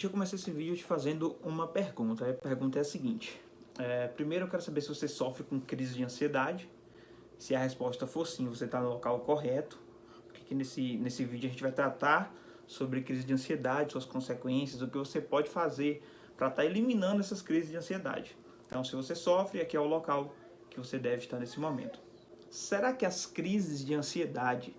Eu comecei esse vídeo te fazendo uma pergunta. A pergunta é a seguinte. Primeiro eu quero saber se você sofre com crise de ansiedade. Se a resposta for sim, você está no local correto. Porque aqui nesse vídeo a gente vai tratar sobre crise de ansiedade, suas consequências, o que você pode fazer para estar eliminando essas crises de ansiedade. Então, se você sofre, aqui é o local que você deve estar nesse momento. Será que as crises de ansiedade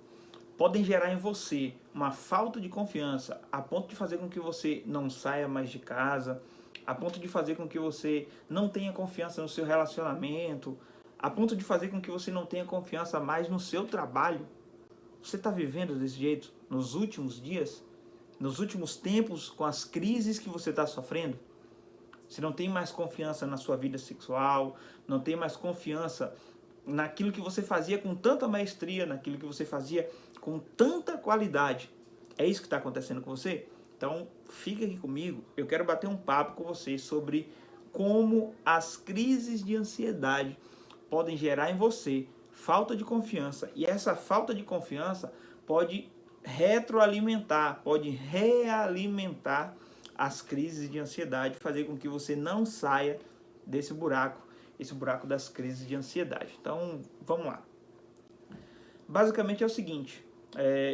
podem gerar em você uma falta de confiança a ponto de fazer com que você não saia mais de casa, a ponto de fazer com que você não tenha confiança no seu relacionamento, a ponto de fazer com que você não tenha confiança mais no seu trabalho? Você está vivendo desse jeito nos últimos dias, nos últimos tempos, com as crises que você está sofrendo? Você não tem mais confiança na sua vida sexual, não tem mais confiança naquilo que você fazia com tanta maestria, naquilo que você fazia com tanta qualidade. É isso que está acontecendo com você? Então, fica aqui comigo. Eu quero bater um papo com você sobre como as crises de ansiedade podem gerar em você falta de confiança. E essa falta de confiança pode retroalimentar, pode realimentar as crises de ansiedade, fazer com que você não saia desse buraco, esse buraco das crises de ansiedade. Então, vamos lá. Basicamente é o seguinte,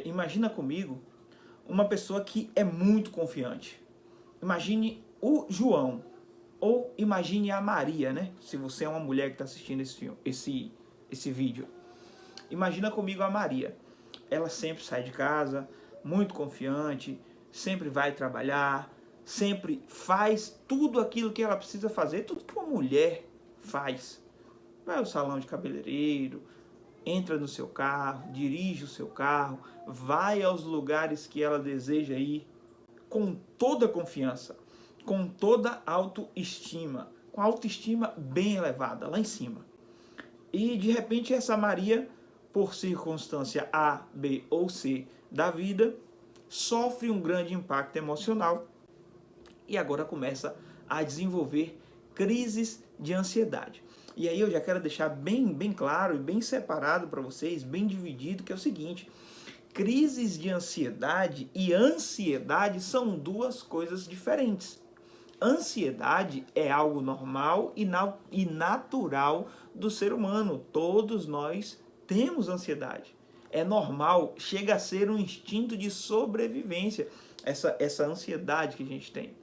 imagina comigo uma pessoa que é muito confiante. Imagine o João, ou imagine a Maria, né? Se você é uma mulher que está assistindo esse vídeo. Imagina comigo a Maria. Ela sempre sai de casa, muito confiante, sempre vai trabalhar, sempre faz tudo aquilo que ela precisa fazer, tudo que uma mulher faz. Vai ao salão de cabeleireiro, entra no seu carro, dirige o seu carro, vai aos lugares que ela deseja ir, com toda confiança, com toda autoestima, com a autoestima bem elevada, lá em cima. E de repente essa Maria, por circunstância A, B ou C da vida, sofre um grande impacto emocional e agora começa a desenvolver crises de ansiedade. E aí eu já quero deixar bem claro e bem separado para vocês, bem dividido, que é o seguinte: crises de ansiedade e ansiedade são duas coisas diferentes. Ansiedade é algo normal e natural do ser humano. Todos nós temos ansiedade. É normal, chega a ser um instinto de sobrevivência, essa ansiedade que a gente tem.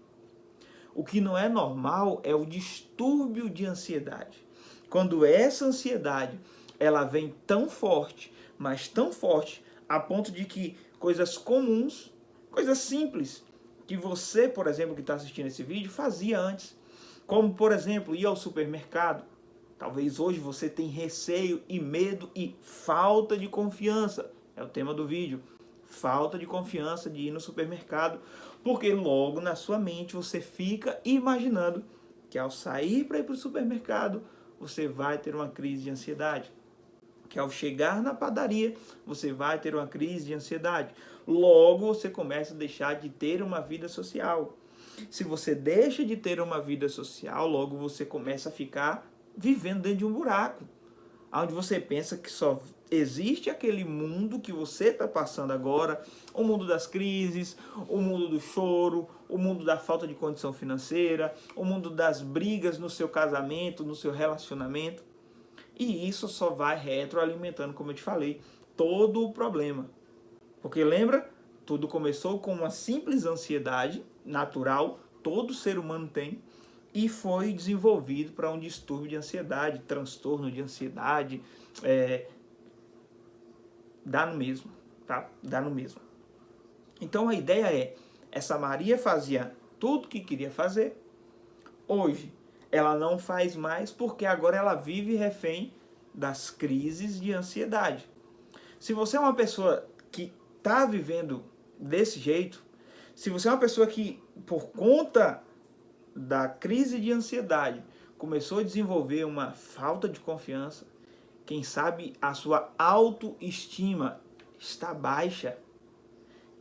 O que não é normal é o distúrbio de ansiedade. Quando essa ansiedade ela vem tão forte, mas tão forte, a ponto de que coisas comuns, coisas simples, que você, por exemplo, que está assistindo esse vídeo, fazia antes. Como, por exemplo, ir ao supermercado. Talvez hoje você tenha receio e medo e falta de confiança. É o tema do vídeo. Falta de confiança de ir no supermercado, porque logo na sua mente você fica imaginando que ao sair para ir para o supermercado, você vai ter uma crise de ansiedade. Que ao chegar na padaria, você vai ter uma crise de ansiedade. Logo você começa a deixar de ter uma vida social. Se você deixa de ter uma vida social, logo você começa a ficar vivendo dentro de um buraco, onde você pensa que só existe aquele mundo que você está passando agora, o mundo das crises, o mundo do choro, o mundo da falta de condição financeira, o mundo das brigas no seu casamento, no seu relacionamento. E isso só vai retroalimentando, como eu te falei, todo o problema. Porque lembra? Tudo começou com uma simples ansiedade natural, todo ser humano tem, e foi desenvolvido para um distúrbio de ansiedade, transtorno de ansiedade, dá no mesmo, tá? Dá no mesmo. Então a ideia é, essa Maria fazia tudo que queria fazer, hoje ela não faz mais porque agora ela vive refém das crises de ansiedade. Se você é uma pessoa que está vivendo desse jeito, se você é uma pessoa que, por conta da crise de ansiedade, começou a desenvolver uma falta de confiança, quem sabe a sua autoestima está baixa,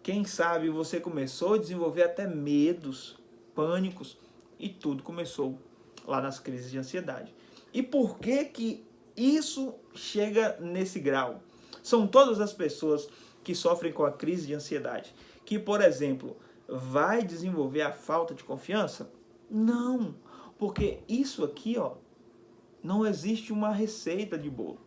quem sabe você começou a desenvolver até medos, pânicos, e tudo começou lá nas crises de ansiedade. E por que isso chega nesse grau? São todas as pessoas que sofrem com a crise de ansiedade, que, por exemplo, vai desenvolver a falta de confiança? Não, porque isso aqui, ó, não existe uma receita de bolo.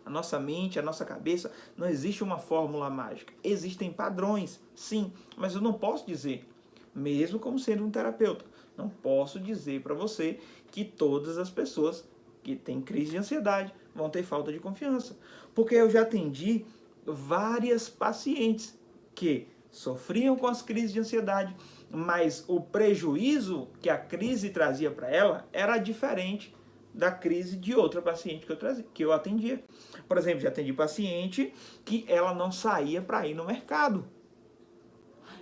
A nossa mente, a nossa cabeça, não existe uma fórmula mágica. Existem padrões, sim, mas eu não posso dizer, mesmo como sendo um terapeuta, não posso dizer para você que todas as pessoas que têm crise de ansiedade vão ter falta de confiança. Porque eu já atendi várias pacientes que sofriam com as crises de ansiedade, mas o prejuízo que a crise trazia para ela era diferente da crise de outra paciente que eu atendia. Por exemplo, já atendi paciente que ela não saía para ir no mercado.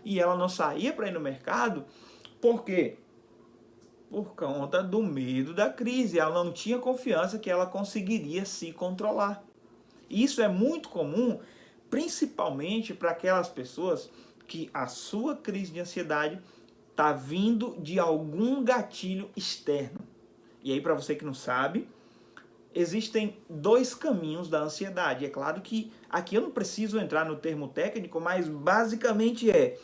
E ela não saía para ir no mercado por quê? Por conta do medo da crise. Ela não tinha confiança que ela conseguiria se controlar. Isso é muito comum, principalmente para aquelas pessoas que a sua crise de ansiedade está vindo de algum gatilho externo. E aí, para você que não sabe, existem dois caminhos da ansiedade. É claro que aqui eu não preciso entrar no termo técnico, mas basicamente é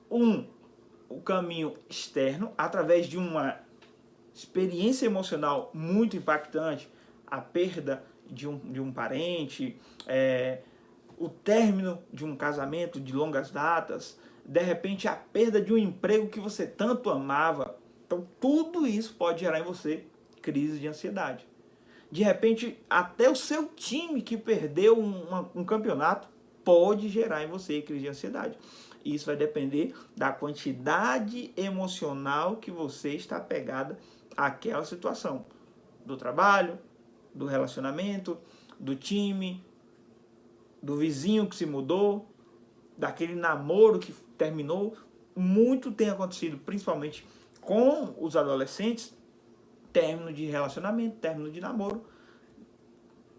o caminho externo, através de uma experiência emocional muito impactante, a perda de um parente, o término de um casamento de longas datas, de repente a perda de um emprego que você tanto amava. Então tudo isso pode gerar em você crise de ansiedade. De repente até o seu time que perdeu um campeonato pode gerar em você crise de ansiedade. Isso vai depender da quantidade emocional que você está apegada àquela situação. Do trabalho, do relacionamento, do time, do vizinho que se mudou, daquele namoro que terminou. Muito tem acontecido, principalmente com os adolescentes, término de relacionamento, término de namoro.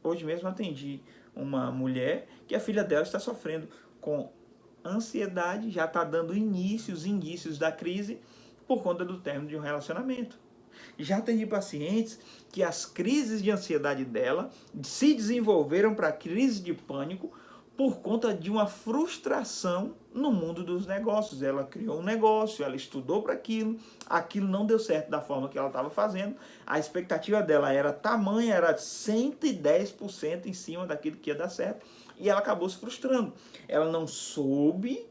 Hoje mesmo atendi uma mulher que a filha dela está sofrendo com ansiedade, já está dando indícios da crise por conta do término de um relacionamento. Já atendi pacientes que as crises de ansiedade dela se desenvolveram para crise de pânico por conta de uma frustração no mundo dos negócios. Ela criou um negócio, ela estudou para aquilo não deu certo da forma que ela estava fazendo, a expectativa dela era tamanha, era 110% em cima daquilo que ia dar certo, e ela acabou se frustrando. Ela não soube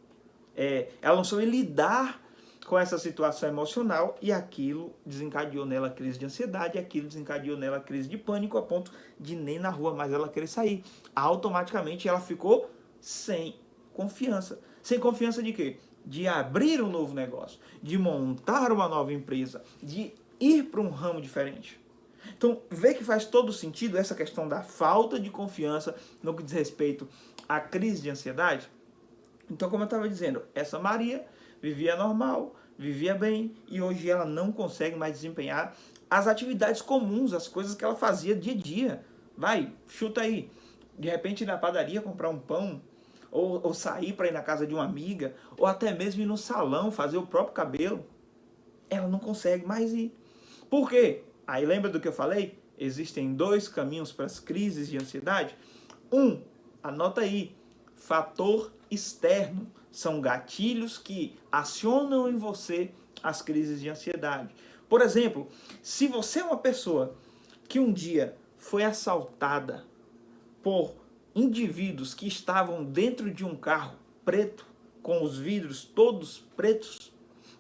lidar com essa situação emocional, e aquilo desencadeou nela a crise de ansiedade, e aquilo desencadeou nela a crise de pânico, a ponto de nem na rua mais ela querer sair. Automaticamente ela ficou sem confiança. Sem confiança de quê? De abrir um novo negócio, de montar uma nova empresa, de ir para um ramo diferente. Então, vê que faz todo sentido essa questão da falta de confiança no que diz respeito à crise de ansiedade? Então, como eu estava dizendo, essa Maria vivia normal, vivia bem, e hoje ela não consegue mais desempenhar as atividades comuns, as coisas que ela fazia dia a dia. Vai, chuta aí. De repente ir na padaria comprar um pão, ou sair para ir na casa de uma amiga, ou até mesmo ir no salão fazer o próprio cabelo. Ela não consegue mais ir. Por quê? Aí lembra do que eu falei? Existem dois caminhos para as crises de ansiedade. Anota aí, fator externo. São gatilhos que acionam em você as crises de ansiedade. Por exemplo, se você é uma pessoa que um dia foi assaltada por indivíduos que estavam dentro de um carro preto, com os vidros todos pretos,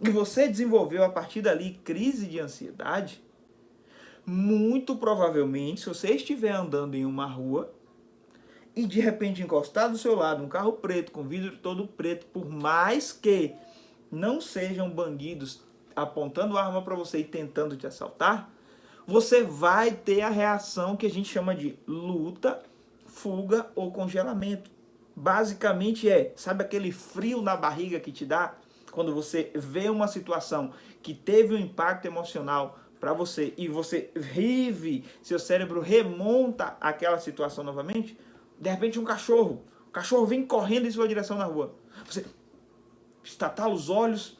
e você desenvolveu a partir dali crise de ansiedade, muito provavelmente, se você estiver andando em uma rua e de repente encostar do seu lado um carro preto, com vidro todo preto, por mais que não sejam bandidos apontando arma para você e tentando te assaltar, você vai ter a reação que a gente chama de luta, fuga ou congelamento. Basicamente sabe aquele frio na barriga que te dá quando você vê uma situação que teve um impacto emocional para você e você vive, seu cérebro remonta aquela situação novamente? De repente o cachorro vem correndo em sua direção na rua. Você estatala os olhos,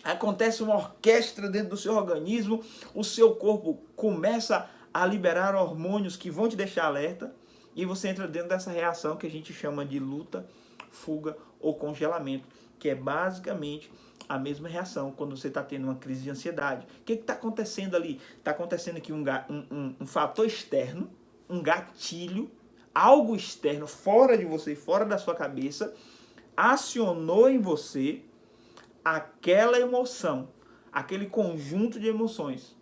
acontece uma orquestra dentro do seu organismo, o seu corpo começa a liberar hormônios que vão te deixar alerta, e você entra dentro dessa reação que a gente chama de luta, fuga ou congelamento, que é basicamente a mesma reação quando você está tendo uma crise de ansiedade. O que está acontecendo ali? Está acontecendo aqui um fator externo, um gatilho, algo externo fora de você, fora da sua cabeça, acionou em você aquela emoção, aquele conjunto de emoções.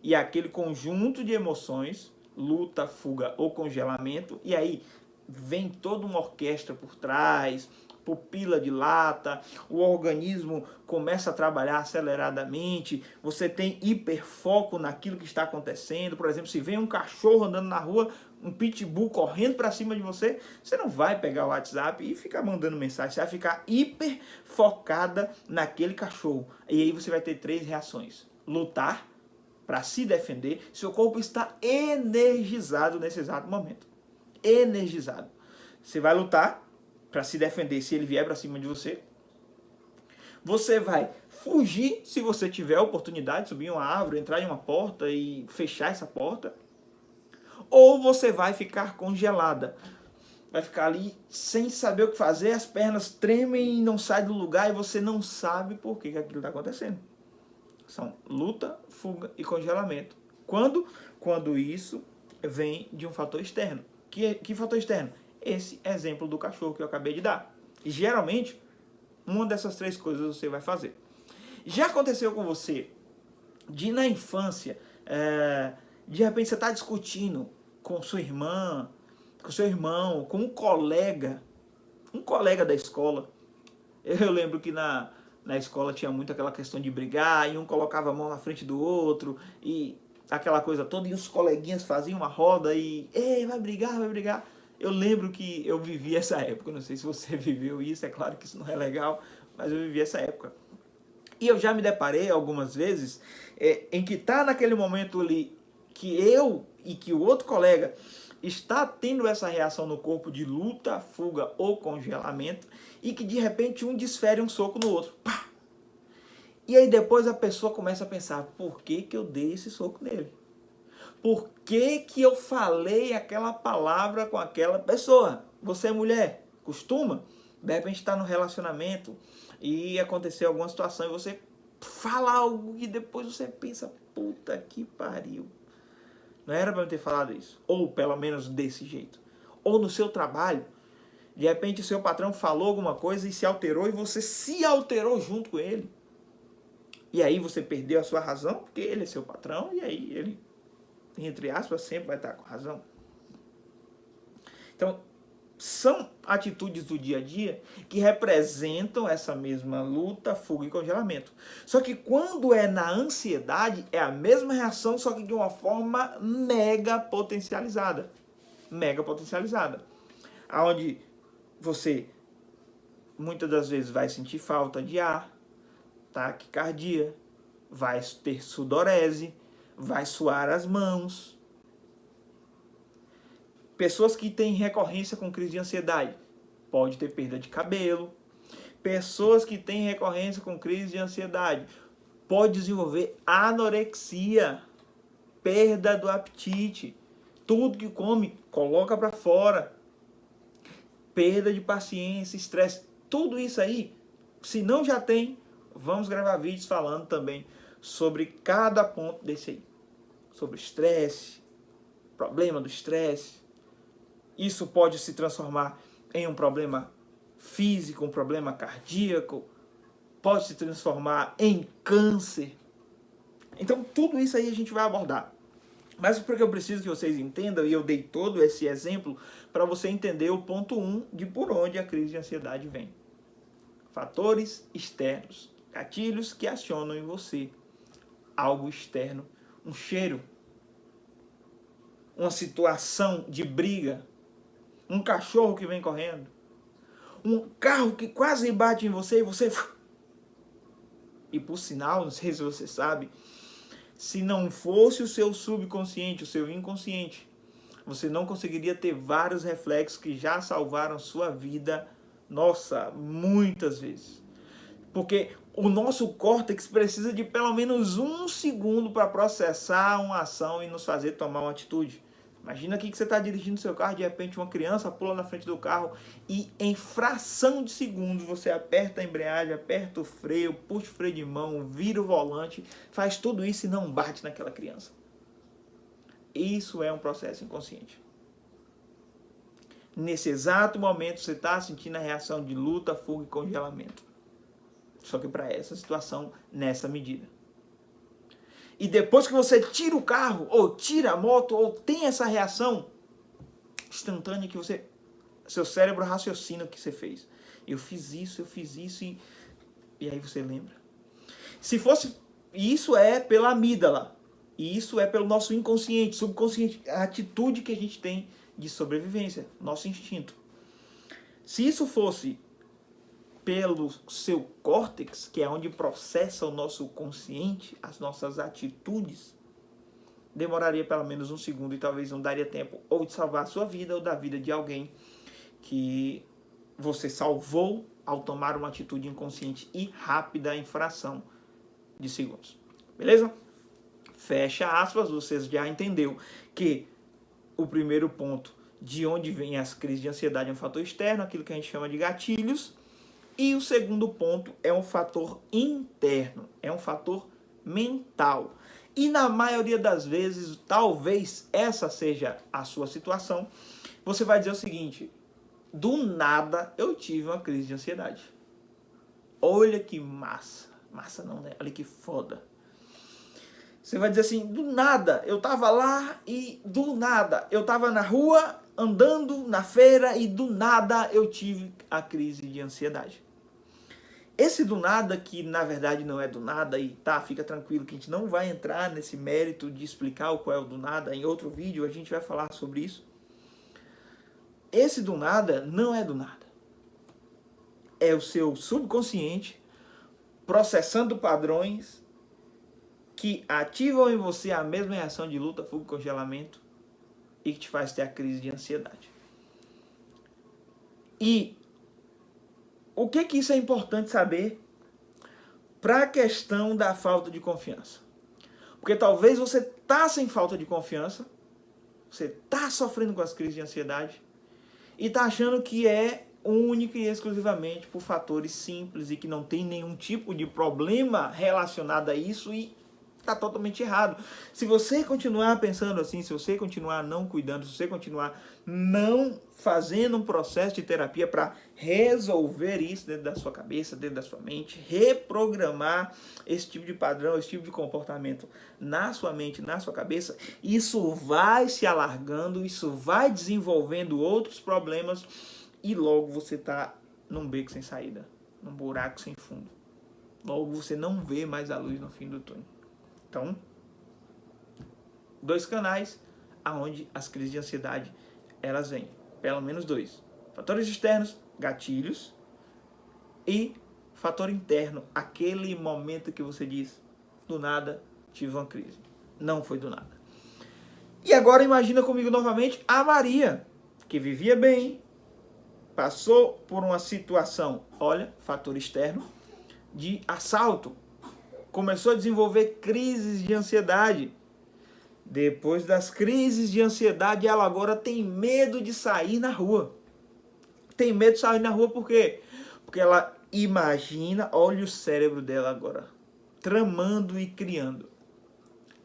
E aquele conjunto de emoções, luta, fuga ou congelamento, e aí vem toda uma orquestra por trás, pupila dilata, o organismo começa a trabalhar aceleradamente, você tem hiperfoco naquilo que está acontecendo. Por exemplo, se vem um cachorro andando na rua, um pitbull correndo para cima de você, você não vai pegar o WhatsApp e ficar mandando mensagem, você vai ficar hiper focada naquele cachorro. E aí você vai ter 3 reações: lutar, para se defender. Seu corpo está energizado nesse exato momento. Energizado. Você vai lutar para se defender se ele vier para cima de você. Você vai fugir se você tiver a oportunidade de subir em uma árvore, entrar em uma porta e fechar essa porta. Ou você vai ficar congelada. Vai ficar ali sem saber o que fazer, as pernas tremem e não saem do lugar e você não sabe por que aquilo está acontecendo. São luta, fuga e congelamento. Quando isso vem de um fator externo. Que fator externo? Esse exemplo do cachorro que eu acabei de dar. E geralmente, uma dessas 3 coisas você vai fazer. Já aconteceu com você de na infância, de repente você está discutindo com sua irmã, com seu irmão, com um colega da escola. Eu lembro que na escola tinha muito aquela questão de brigar, e um colocava a mão na frente do outro, e aquela coisa toda, e os coleguinhas faziam uma roda e, ei, vai brigar. Eu lembro que eu vivi essa época, não sei se você viveu isso, é claro que isso não é legal, mas eu vivi essa época. E eu já me deparei algumas vezes em que tá naquele momento ali que eu e que o outro colega está tendo essa reação no corpo de luta, fuga ou congelamento, e que de repente um desfere um soco no outro. Pá! E aí depois a pessoa começa a pensar: por que eu dei esse soco nele? Por que eu falei aquela palavra com aquela pessoa? Você é mulher, costuma? De repente está no relacionamento e aconteceu alguma situação e você fala algo e depois você pensa: puta que pariu. Não era para eu ter falado isso. Ou pelo menos desse jeito. Ou no seu trabalho, de repente o seu patrão falou alguma coisa e se alterou e você se alterou junto com ele. E aí você perdeu a sua razão, porque ele é seu patrão, e aí ele, entre aspas, sempre vai estar com razão. Então, são atitudes do dia a dia que representam essa mesma luta, fuga e congelamento. Só que quando é na ansiedade, é a mesma reação, só que de uma forma mega potencializada. Mega potencializada. Onde você, muitas das vezes, vai sentir falta de ar, taquicardia, vai ter sudorese, vai suar as mãos. Pessoas que têm recorrência com crise de ansiedade, pode ter perda de cabelo. Pessoas que têm recorrência com crise de ansiedade, pode desenvolver anorexia, perda do apetite. Tudo que come, coloca para fora. Perda de paciência, estresse, tudo isso aí, se não já tem, vamos gravar vídeos falando também sobre cada ponto desse aí. Sobre estresse, problema do estresse. Isso pode se transformar em um problema físico, um problema cardíaco, pode se transformar em câncer. Então tudo isso aí a gente vai abordar. Mas porque eu preciso que vocês entendam, e eu dei todo esse exemplo para você entender o ponto 1 de por onde a crise de ansiedade vem. Fatores externos, gatilhos que acionam em você algo externo, um cheiro, uma situação de briga, um cachorro que vem correndo, um carro que quase bate em você e você... E por sinal, não sei se você sabe, se não fosse o seu subconsciente, o seu inconsciente, você não conseguiria ter vários reflexos que já salvaram sua vida, nossa, muitas vezes. Porque o nosso córtex precisa de pelo menos 1 segundo para processar uma ação e nos fazer tomar uma atitude. Imagina aqui que você está dirigindo seu carro, de repente uma criança pula na frente do carro e em fração de segundos você aperta a embreagem, aperta o freio, puxa o freio de mão, vira o volante, faz tudo isso e não bate naquela criança. Isso é um processo inconsciente. Nesse exato momento você está sentindo a reação de luta, fuga e congelamento. Só que para essa situação, nessa medida. E depois que você tira o carro, ou tira a moto, ou tem essa reação instantânea que seu cérebro raciocina o que você fez. Eu fiz isso e aí você lembra. Se fosse, isso é pela amígdala, e isso é pelo nosso inconsciente, subconsciente, a atitude que a gente tem de sobrevivência, nosso instinto. Se isso fosse pelo seu córtex, que é onde processa o nosso consciente, as nossas atitudes, demoraria pelo menos um segundo e talvez não daria tempo ou de salvar a sua vida ou da vida de alguém que você salvou ao tomar uma atitude inconsciente e rápida em fração de segundos. Beleza? Fecha aspas, você já entendeu que o primeiro ponto de onde vem as crises de ansiedade é um fator externo, aquilo que a gente chama de gatilhos. E o segundo ponto é um fator interno, é um fator mental. E na maioria das vezes, talvez essa seja a sua situação, você vai dizer o seguinte: do nada eu tive uma crise de ansiedade. Olha que massa. Massa não, né? Olha que foda. Você vai dizer assim, do nada eu tava lá e do nada eu tava na rua, andando na feira e do nada eu tive a crise de ansiedade. Esse do nada, que na verdade não é do nada, e tá, fica tranquilo que a gente não vai entrar nesse mérito de explicar qual é o do nada. Em outro vídeo a gente vai falar sobre isso. Esse do nada não é do nada. É o seu subconsciente processando padrões que ativam em você a mesma reação de luta, fuga e congelamento e que te faz ter a crise de ansiedade. E o que isso é importante saber para a questão da falta de confiança? Porque talvez você está sem falta de confiança, você está sofrendo com as crises de ansiedade e está achando que é única e exclusivamente por fatores simples e que não tem nenhum tipo de problema relacionado a isso, e está totalmente errado. Se você continuar pensando assim, se você continuar não cuidando, se você continuar não fazendo um processo de terapia para resolver isso dentro da sua cabeça, dentro da sua mente, reprogramar esse tipo de padrão, esse tipo de comportamento na sua mente, na sua cabeça, isso vai se alargando, isso vai desenvolvendo outros problemas e logo você está num beco sem saída, num buraco sem fundo. Logo você não vê mais a luz no fim do túnel. Então, 2 canais aonde as crises de ansiedade elas vêm, pelo menos 2. Fatores externos, gatilhos, e fator interno, aquele momento que você diz, do nada tive uma crise. Não foi do nada. E agora imagina comigo novamente a Maria, que vivia bem, passou por uma situação, olha, fator externo, de assalto. Começou a desenvolver crises de ansiedade. Depois das crises de ansiedade, ela agora tem medo de sair na rua. Tem medo de sair na rua por quê? Porque ela imagina, olha o cérebro dela agora, tramando e criando.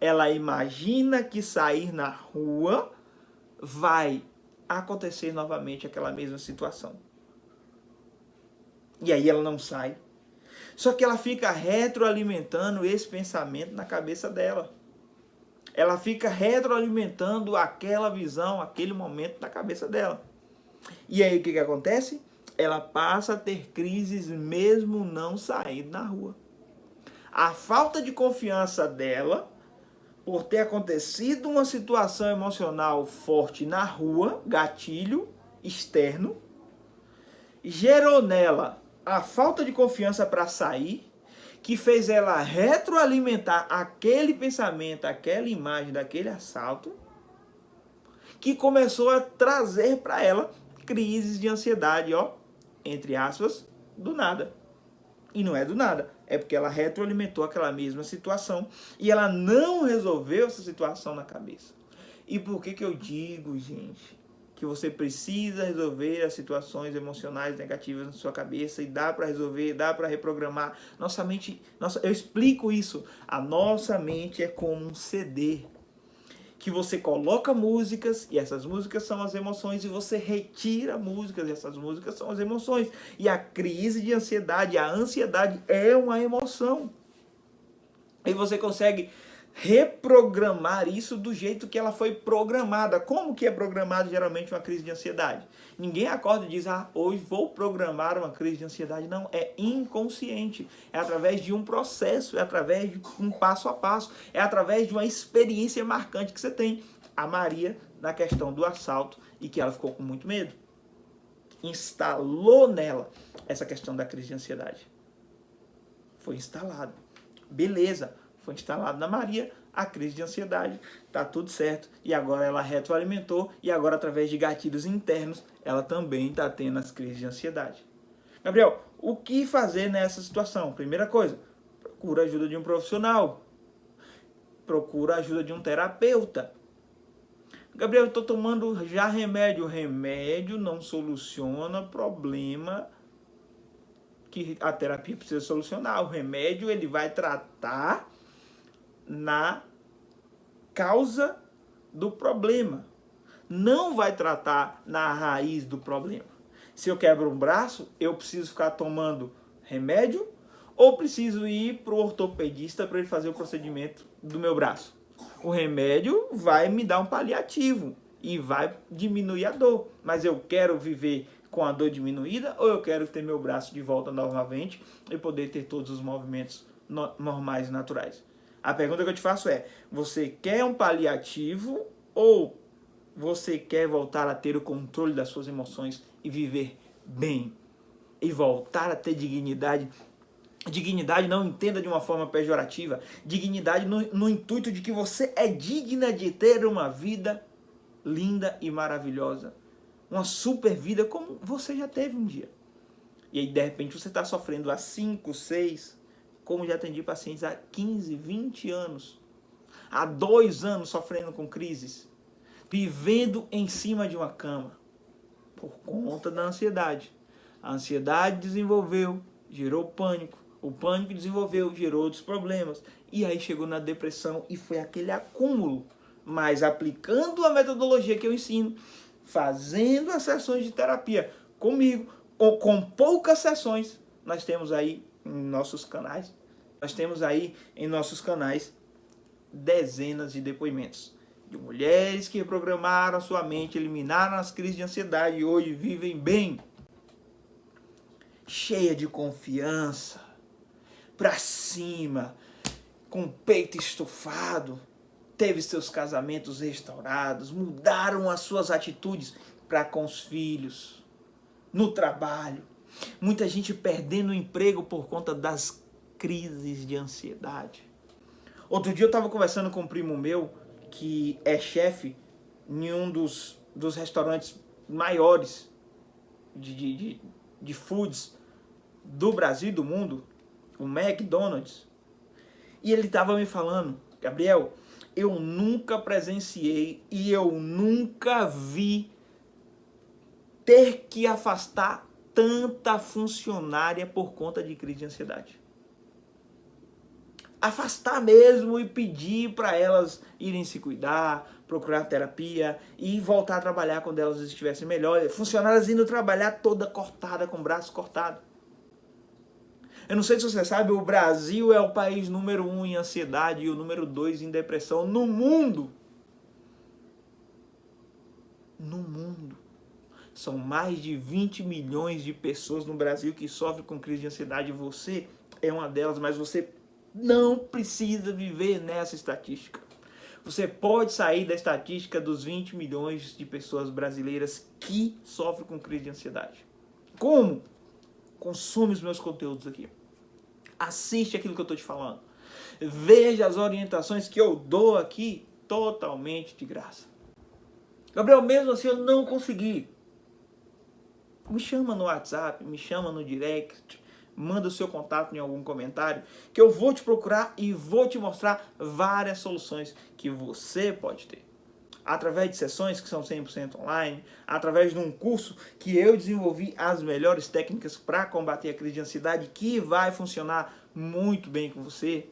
Ela imagina que sair na rua vai acontecer novamente aquela mesma situação. E aí ela não sai. Só que ela fica retroalimentando esse pensamento na cabeça dela. Ela fica retroalimentando aquela visão, aquele momento na cabeça dela. E aí o que acontece? Ela passa a ter crises mesmo não saindo na rua. A falta de confiança dela, por ter acontecido uma situação emocional forte na rua, gatilho externo, gerou nela a falta de confiança para sair, que fez ela retroalimentar aquele pensamento, aquela imagem daquele assalto, que começou a trazer para ela crises de ansiedade, ó, entre aspas, do nada. E não é do nada, é porque ela retroalimentou aquela mesma situação e ela não resolveu essa situação na cabeça. E por que eu digo, gente, que você precisa resolver as situações emocionais negativas na sua cabeça e dá para resolver, dá para reprogramar. Nossa mente, eu explico isso. A nossa mente é como um CD que você coloca músicas e essas músicas são as emoções e você retira músicas e essas músicas são as emoções. E a crise de ansiedade, a ansiedade é uma emoção. E você consegue reprogramar isso do jeito que ela foi programada. Como que é programada geralmente uma crise de ansiedade? Ninguém acorda e diz, hoje vou programar uma crise de ansiedade. Não, é inconsciente. É através de um processo, é através de um passo a passo, é através de uma experiência marcante que você tem. A Maria, na questão do assalto, e que ela ficou com muito medo. Instalou nela essa questão da crise de ansiedade. Foi instalado. Beleza. Foi instalado na Maria a crise de ansiedade, tá tudo certo. E agora ela retroalimentou e agora através de gatilhos internos ela também está tendo as crises de ansiedade. Gabriel, o que fazer nessa situação? Primeira coisa, procura a ajuda de um profissional. Procura a ajuda de um terapeuta. Gabriel, eu estou tomando já remédio. Remédio não soluciona problema que a terapia precisa solucionar. O remédio ele vai tratar na causa do problema. Não vai tratar na raiz do problema. Se eu quebro um braço, eu preciso ficar tomando remédio ou preciso ir para o ortopedista para ele fazer o procedimento do meu braço? O remédio vai me dar um paliativo e vai diminuir a dor. Mas eu quero viver com a dor diminuída ou eu quero ter meu braço de volta novamente e poder ter todos os movimentos normais e naturais? A pergunta que eu te faço é, você quer um paliativo ou você quer voltar a ter o controle das suas emoções e viver bem? E voltar a ter dignidade? Dignidade não entenda de uma forma pejorativa. Dignidade no intuito de que você é digna de ter uma vida linda e maravilhosa. Uma super vida como você já teve um dia. E aí de repente você está sofrendo há 5, 6... como já atendi pacientes há 15, 20 anos, há 2 anos sofrendo com crises, vivendo em cima de uma cama, por conta da ansiedade. A ansiedade desenvolveu, gerou pânico, o pânico desenvolveu, gerou outros problemas, e aí chegou na depressão e foi aquele acúmulo. Mas aplicando a metodologia que eu ensino, fazendo as sessões de terapia comigo, ou com poucas sessões, nós temos aí em nossos canais, dezenas de depoimentos de mulheres que reprogramaram a sua mente, eliminaram as crises de ansiedade e hoje vivem bem, cheia de confiança, pra cima, com o peito estufado, teve seus casamentos restaurados, mudaram as suas atitudes para com os filhos, no trabalho. Muita gente perdendo o emprego por conta das crises de ansiedade. Outro dia eu estava conversando com um primo meu, que é chefe em um dos restaurantes maiores de foods do Brasil e do mundo, o McDonald's. E ele estava me falando, Gabriel, eu nunca presenciei e eu nunca vi ter que afastar tanta funcionária por conta de crise de ansiedade. Afastar mesmo e pedir para elas irem se cuidar, procurar terapia e voltar a trabalhar quando elas estivessem melhor. Funcionárias indo trabalhar toda cortada, com o braço cortado. Eu não sei se você sabe, o Brasil é o país número 1 em ansiedade e o número 2 em depressão no mundo. No mundo. São mais de 20 milhões de pessoas no Brasil que sofrem com crise de ansiedade. Você é uma delas, mas você não precisa viver nessa estatística. Você pode sair da estatística dos 20 milhões de pessoas brasileiras que sofrem com crise de ansiedade. Como? Consome os meus conteúdos aqui. Assiste aquilo que eu estou te falando. Veja as orientações que eu dou aqui totalmente de graça. Gabriel, mesmo assim eu não consegui. Me chama no WhatsApp, me chama no direct, manda o seu contato em algum comentário, que eu vou te procurar e vou te mostrar várias soluções que você pode ter. através de sessões que são 100% online, através de um curso que eu desenvolvi as melhores técnicas para combater a crise de ansiedade, que vai funcionar muito bem com você.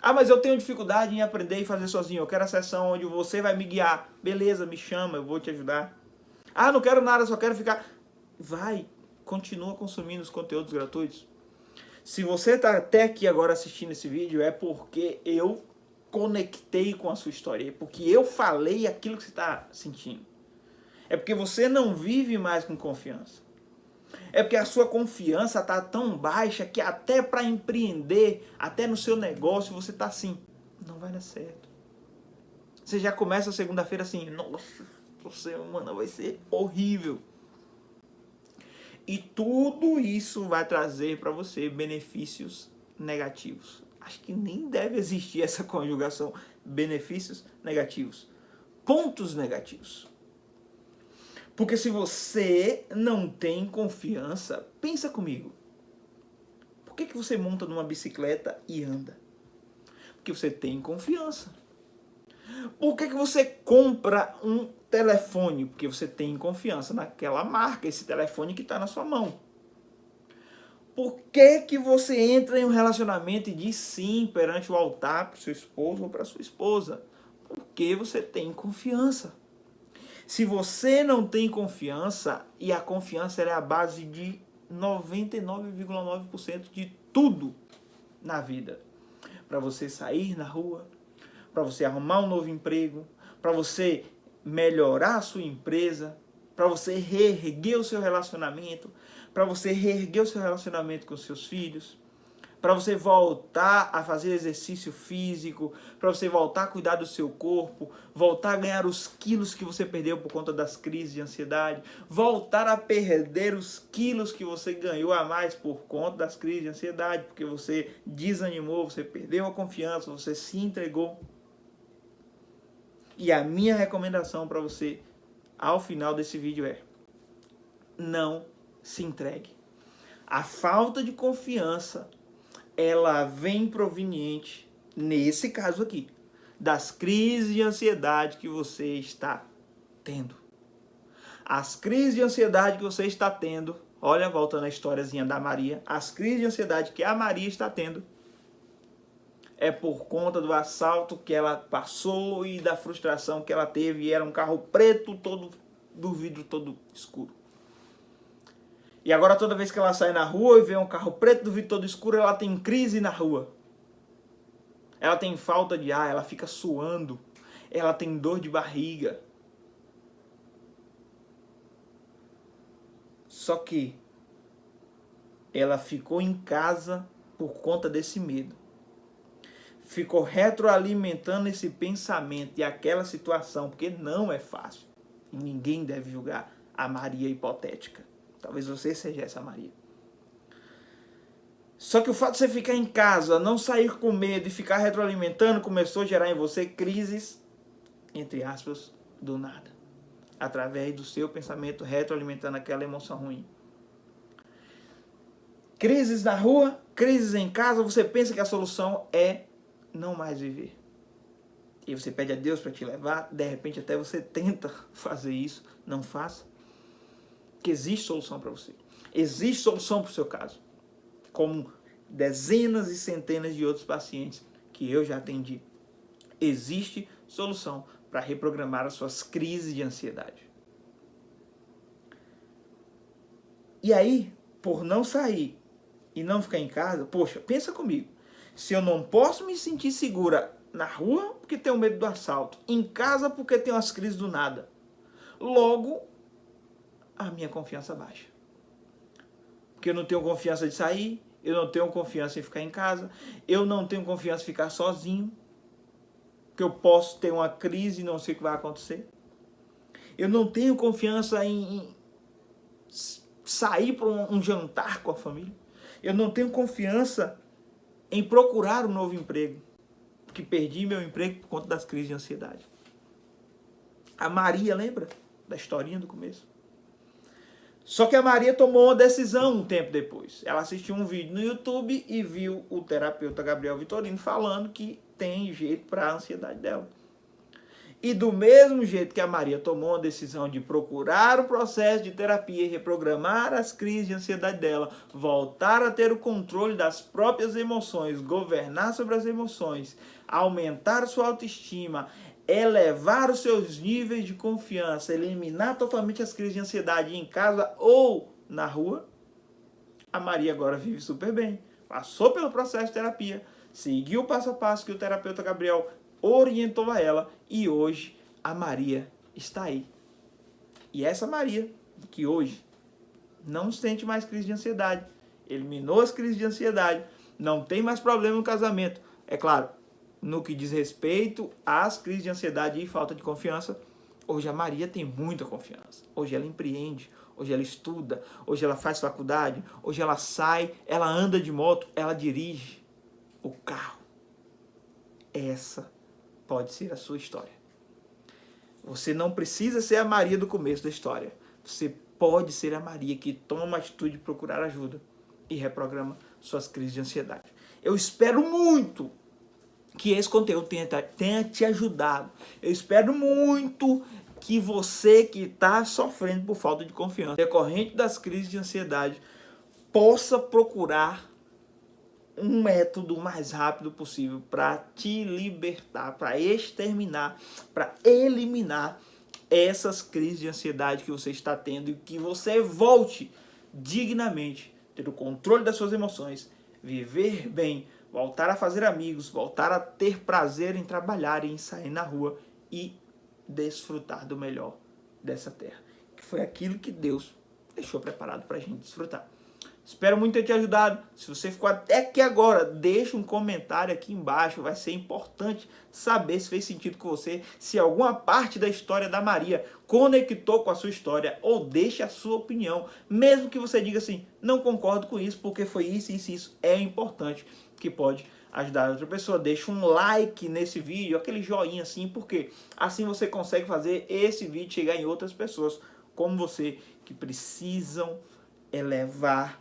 Ah, mas eu tenho dificuldade em aprender e fazer sozinho. Eu quero a sessão onde você vai me guiar. Beleza, me chama, eu vou te ajudar. Ah, não quero nada, só quero ficar... Vai, continua consumindo os conteúdos gratuitos. Se você está até aqui agora assistindo esse vídeo, é porque eu conectei com a sua história. É porque eu falei aquilo que você está sentindo. É porque você não vive mais com confiança. É porque a sua confiança está tão baixa que até para empreender, até no seu negócio, você está assim, não vai dar certo. Você já começa a segunda-feira assim, nossa, semana vai ser horrível. E tudo isso vai trazer para você benefícios negativos. Acho que nem deve existir essa conjugação, benefícios negativos. Pontos negativos. Porque se você não tem confiança, pensa comigo. Por que você monta numa bicicleta e anda? Porque você tem confiança. Por que você compra um telefone? Porque você tem confiança naquela marca, esse telefone que está na sua mão. Por que você entra em um relacionamento e diz sim perante o altar para o seu esposo ou para a sua esposa? Porque você tem confiança. Se você não tem confiança, e a confiança é a base de 99,9% de tudo na vida. Para você sair na rua, para você arrumar um novo emprego, para você melhorar a sua empresa, para você reerguer o seu relacionamento, para você reerguer o seu relacionamento com os seus filhos, para você voltar a fazer exercício físico, para você voltar a cuidar do seu corpo, voltar a ganhar os quilos que você perdeu por conta das crises de ansiedade, voltar a perder os quilos que você ganhou a mais por conta das crises de ansiedade, porque você desanimou, você perdeu a confiança, você se entregou. E a minha recomendação para você, ao final desse vídeo é: não se entregue. A falta de confiança, ela vem proveniente, nesse caso aqui, das crises de ansiedade que você está tendo. As crises de ansiedade que você está tendo, olha, voltando à historiazinha da Maria, as crises de ansiedade que a Maria está tendo, é por conta do assalto que ela passou e da frustração que ela teve. E era um carro preto, todo do vidro todo escuro. E agora toda vez que ela sai na rua e vê um carro preto do vidro todo escuro, ela tem crise na rua. Ela tem falta de ar, ela fica suando, ela tem dor de barriga. Só que ela ficou em casa por conta desse medo. Ficou retroalimentando esse pensamento e aquela situação, porque não é fácil. E ninguém deve julgar a Maria hipotética. Talvez você seja essa Maria. Só que o fato de você ficar em casa, não sair com medo e ficar retroalimentando, começou a gerar em você crises, entre aspas, do nada. Através do seu pensamento retroalimentando aquela emoção ruim. Crises na rua, crises em casa, você pensa que a solução é não mais viver. E você pede a Deus para te levar, de repente até você tenta fazer isso, não faça. Que existe solução para você. Existe solução para o seu caso. Como dezenas e centenas de outros pacientes que eu já atendi. Existe solução para reprogramar as suas crises de ansiedade. E aí, por não sair e não ficar em casa, poxa, pensa comigo. Se eu não posso me sentir segura na rua porque tenho medo do assalto, em casa porque tenho as crises do nada, logo a minha confiança baixa. Porque eu não tenho confiança de sair, eu não tenho confiança em ficar em casa, eu não tenho confiança em ficar sozinho, porque eu posso ter uma crise e não sei o que vai acontecer. Eu não tenho confiança em sair para um jantar com a família. Eu não tenho confiança em procurar um novo emprego, porque perdi meu emprego por conta das crises de ansiedade. A Maria, lembra da historinha do começo? Só que a Maria tomou uma decisão um tempo depois. Ela assistiu um vídeo no YouTube e viu o terapeuta Gabriel Vitorino falando que tem jeito para a ansiedade dela. E do mesmo jeito que a Maria tomou a decisão de procurar o processo de terapia e reprogramar as crises de ansiedade dela, voltar a ter o controle das próprias emoções, governar sobre as emoções, aumentar sua autoestima, elevar os seus níveis de confiança, eliminar totalmente as crises de ansiedade em casa ou na rua, a Maria agora vive super bem. Passou pelo processo de terapia, seguiu o passo a passo que o terapeuta Gabriel orientou a ela e hoje a Maria está aí. E essa Maria, que hoje não sente mais crise de ansiedade, eliminou as crises de ansiedade, não tem mais problema no casamento. É claro, no que diz respeito às crises de ansiedade e falta de confiança, hoje a Maria tem muita confiança. Hoje ela empreende, hoje ela estuda, hoje ela faz faculdade, hoje ela sai, ela anda de moto, ela dirige o carro. Essa pode ser a sua história. Você não precisa ser a Maria do começo da história. Você pode ser a Maria que toma a atitude de procurar ajuda e reprograma suas crises de ansiedade. Eu espero muito que esse conteúdo tenha te ajudado. Eu espero muito que você que está sofrendo por falta de confiança, decorrente das crises de ansiedade, possa procurar um método mais rápido possível para te libertar, para exterminar, para eliminar essas crises de ansiedade que você está tendo e que você volte dignamente, ter o controle das suas emoções, viver bem, voltar a fazer amigos, voltar a ter prazer em trabalhar e em sair na rua e desfrutar do melhor dessa terra, que foi aquilo que Deus deixou preparado para a gente desfrutar. Espero muito ter te ajudado. Se você ficou até aqui agora, deixa um comentário aqui embaixo. Vai ser importante saber se fez sentido com você, se alguma parte da história da Maria conectou com a sua história, ou deixe a sua opinião. Mesmo que você diga assim, não concordo com isso, porque foi isso, isso, isso. É importante, que pode ajudar outra pessoa. Deixa um like nesse vídeo, aquele joinha assim, porque assim você consegue fazer esse vídeo chegar em outras pessoas como você, que precisam elevar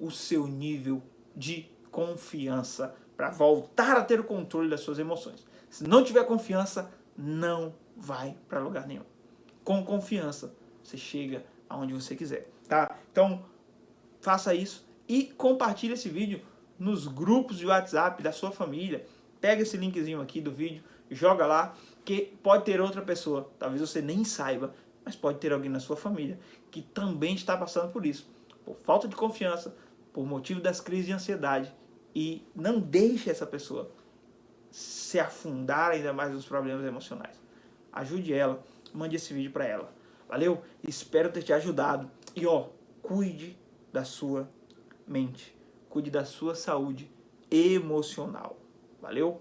o seu nível de confiança para voltar a ter o controle das suas emoções. Se não tiver confiança, não vai para lugar nenhum. Com confiança, você chega aonde você quiser, tá? Então, faça isso e compartilhe esse vídeo nos grupos de WhatsApp da sua família. Pega esse linkzinho aqui do vídeo, joga lá, que pode ter outra pessoa, talvez você nem saiba, mas pode ter alguém na sua família que também está passando por isso, por falta de confiança, por motivo das crises de ansiedade, e não deixe essa pessoa se afundar ainda mais nos problemas emocionais. Ajude ela, mande esse vídeo para ela. Valeu? Espero ter te ajudado. E cuide da sua mente, cuide da sua saúde emocional. Valeu?